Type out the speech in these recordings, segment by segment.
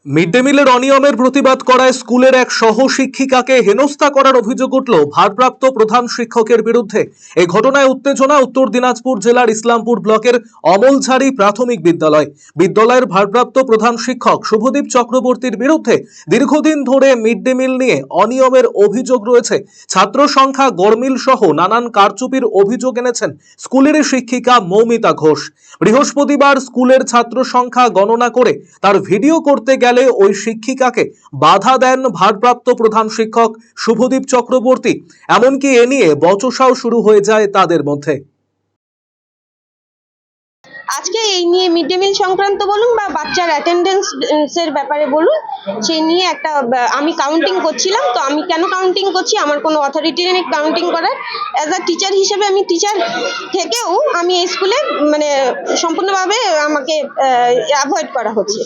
Mid day মিলের অনিয়মের প্রতিবাদ করায় স্কুলের এক সহশিক্ষিকাকে হেনস্থা করার অভিযোগ উঠল ভারপ্রাপ্ত প্রধান শিক্ষকের বিরুদ্ধে। এই ঘটনায় উত্তেজনা উত্তর দিনাজপুর জেলার ইসলামপুর ব্লকের অমলঝাড়ি প্রাথমিক বিদ্যালয়ের ভারপ্রাপ্ত প্রধান শিক্ষক শুভদীপ চক্রবর্তীর বিরুদ্ধে দীর্ঘদিন ধরে মিড ডে মিল নিয়ে অনিয়মের অভিযোগ রয়েছে। ছাত্র সংখ্যা গড়মিল সহ নানান কারচুপির অভিযোগ এনেছেন স্কুলের শিক্ষিকা মৌমিতা ঘোষ। বৃহস্পতিবার স্কুলের ছাত্র সংখ্যা গণনা করে তার ভিডিও করতে গেলে ওই শিক্ষিকাকে বাধা দেন ভারপ্রাপ্ত প্রধান শিক্ষক শুভদীপ চক্রবর্তী। এমনকি এ নিয়ে বচসাও শুরু হয়ে যায় তাদের মধ্যে। আজকে এই নিয়ে মিড ডে মিল সংক্রান্ত বলুন বা বাচ্চার অ্যাটেন্ডেন্সের ব্যাপারে বলুন, সেই নিয়ে একটা আমি কাউন্টিং করছিলাম। তো আমি কেন কাউন্টিং করছি, আমার কোনো অথরিটি নেই কাউন্টিং করার। অ্যাজ আ টিচার হিসেবে, আমি টিচার থেকেও আমি এই স্কুলে মানে সম্পূর্ণভাবে আমাকে অ্যাভয়েড করা হচ্ছে।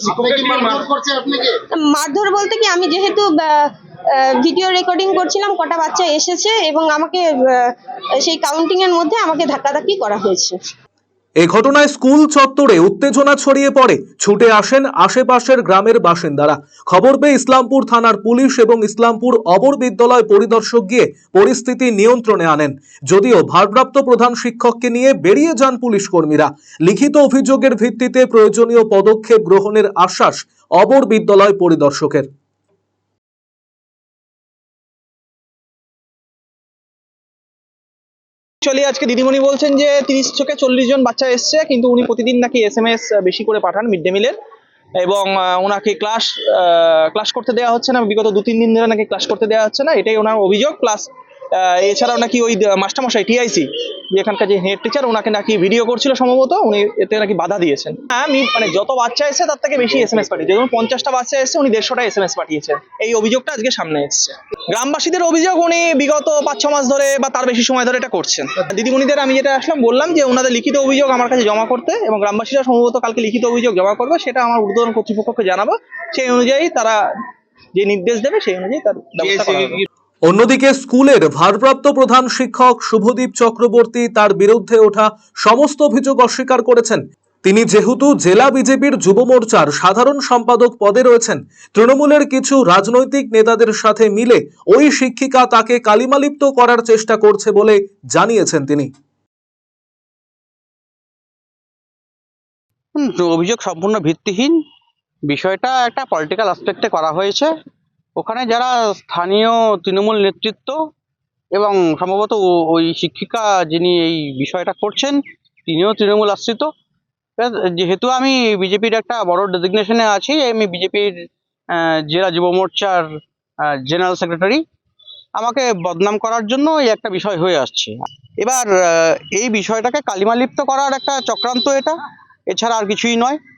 মারধর বলতে কি, আমি যেহেতু ভিডিও রেকর্ডিং করছিলাম, কটা বাচ্চা এসেছে এবং আমাকে সেই কাউন্টিং এর মধ্যে আমাকে ধাক্কাধাক্কি করা হয়েছে। এই ঘটনায় স্কুল চত্বরে উত্তেজনা ছড়িয়ে পড়ে। ছুটে আসেন আশেপাশের গ্রামের বাসিন্দারা। খবর পেয়ে ইসলামপুর থানার পুলিশ এবং ইসলামপুর অবর বিদ্যালয় পরিদর্শক গিয়ে পরিস্থিতি নিয়ন্ত্রণে আনেন। যদিও ভারপ্রাপ্ত প্রধান শিক্ষককে নিয়ে বেরিয়ে যান পুলিশ কর্মীরা। লিখিত অভিযোগের ভিত্তিতে প্রয়োজনীয় পদক্ষেপ গ্রহণের আশ্বাস অবর বিদ্যালয় পরিদর্শকের। আজকে দিদিমণি বলছেন যে 30 থেকে 40 জন বাচ্চা এসছে, কিন্তু উনি প্রতিদিন নাকি SMS বেশি করে পাঠান মিড ডে মিলের, এবং ওনাকে ক্লাস করতে দেওয়া হচ্ছে না। বিগত 2-3 দিন ধরে নাকি ক্লাস করতে দেওয়া হচ্ছে না, এটাই ওনার অভিযোগ। প্লাস এছাড়াও নাকি ওই মাস্টারমশাই TIC, যে এখানকার যে হেড টিচার, ওনাকে নাকি ভিডিও করছিল সম্ভবত, উনি এতে নাকি বাধা দিয়েছেন। হ্যাঁ, মানে যত বাচ্চা এসেছে তার থেকে বেশি SMS পাঠিয়েছে। যেমন 50টা বাচ্চা এসেছে, উনি 150টা SMS পাঠিয়েছেন। এই অভিযোগটা আজকে সামনে এসেছে। গ্রামবাসীদের অভিযোগ, উনি বিগত 5-6 মাস ধরে বা তার বেশি সময় ধরে এটা করছেন। দিদিমণিদের আমি যেটা আসলাম বললাম যে ওনাদের লিখিত অভিযোগ আমার কাছে জমা করতে, এবং গ্রামবাসীরা সম্ভবত কালকে লিখিত অভিযোগ জমা করবে, সেটা আমার ঊর্ধ্বতন কর্তৃপক্ষকে জানাবো। সেই অনুযায়ী তারা যে নির্দেশ দেবে সেই অনুযায়ী তার ব্যবস্থা করা হবে। অন্যদিকে স্কুলের ভারপ্রাপ্ত প্রধান শিক্ষক শুভদীপ চক্রবর্তী তার বিরুদ্ধে ওঠা সমস্ত অভিযোগ অস্বীকার করেছেন। তিনি যেহেতু জেলা বিজেপির যুব মোর্চার সাধারণ সম্পাদক পদে রয়েছেন, তৃণমূলের কিছু রাজনৈতিক নেতাদের সাথে মিলে ওই শিক্ষিকা তাকে কালিমালিপ্ত করার চেষ্টা করছে বলে জানিয়েছেন তিনি। অভিযোগ সম্পূর্ণ ভিত্তিহীন। বিষয়টা একটা পলিটিক্যাল অ্যাসপেক্টে করা হয়েছে। ওখানে যারা স্থানীয় তৃণমূল নেতৃত্ব এবং সম্ভবত ওই শিক্ষিকা যিনি এই বিষয়টা করছেন তিনিও তৃণমূল আশ্রিত। যেহেতু আমি বিজেপির একটা বড় ডেজিগনেশনে আছি, আমি বিজেপির জেলা যুব মোর্চার জেনারেল সেক্রেটারি, আমাকে বদনাম করার জন্য এই একটা বিষয় হয়ে আসছে। এবার এই বিষয়টাকে কালিমালিপ্ত করার একটা চক্রান্ত এটা, এছাড়া আর কিছুই নয়।